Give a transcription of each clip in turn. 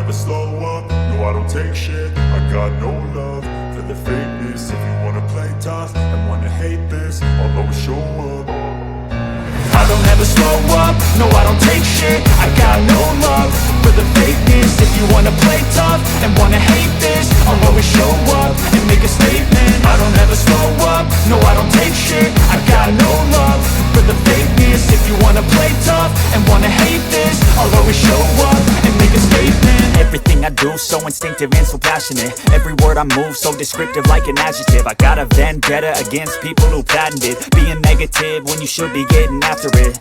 never slow up, no I don't take shit. I got no love for the fakeness. If you wanna play tough and wanna hate this, I'll always show up. I don't ever slow up, no I don't take shit. I got no love for the fakeness. If you wanna play tough and wanna hate this, I'll always show up and make a statement. I don't ever slow up, no I don't take shit. I got no love for the fakeness. If you wanna play tough and wanna hate this, I'll always show up and make a statement. Everything I do so instinctive and so passionate. Every word I move so descriptive like an adjective. I got a vendetta against people who patented being negative when you should be getting after it.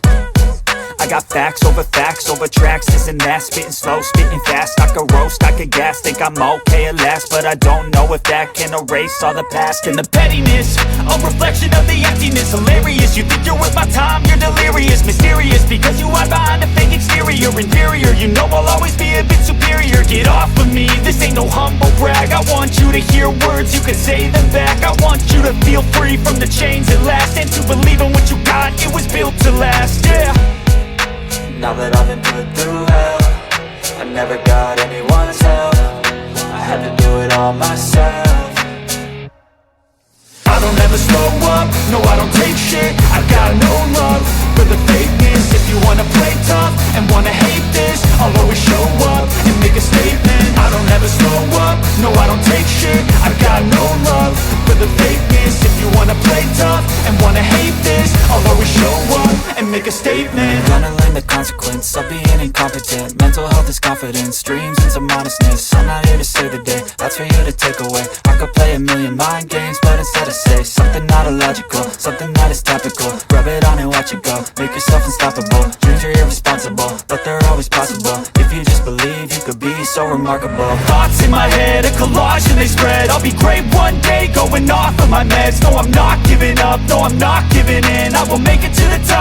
I got facts over tracks, this and that. Spitting slow, spitting fast. I could roast, I could gas. Think I'm okay at last, but I don't know if that can erase all the past. And the pettiness, a reflection of the emptiness. Hilarious, you think you're worth my time, you're delirious. Mysterious, because you hide behind a fake exterior. Inferior, you know I'll always be a bit superior. Get off of me, this ain't no humble brag. I want you to hear words, you can say them back. I want you to feel free from the chains at last, and to believe in what you got, it was built to last, yeah. Now that I've been put through hell, I never got anyone's help. I had to do it all myself. I don't ever slow up, no I don't take shit. I got no love for the fakeness. If you wanna play tough and wanna hate this, I'll always show up and make a statement. I don't ever slow up, no I don't take shit. I got no love for the fakeness. If you wanna play tough and wanna hate this, I'll always show up and make a statement. Gonna learn the consequence of being incompetent. Mental health is confidence, dreams and some honestness. I'm not here to save the day, that's for you to take away. I could play a million mind games, but instead I say something not illogical, something that is topical. Rub it on and watch it go, make yourself unstoppable. Dreams are irresponsible, but they're always possible. If you just believe, you could be so remarkable. Thoughts in my head, a collage and they spread. I'll be great one day, going off of my meds. No, I'm not giving up, no, I'm not giving in. I will make it to the top.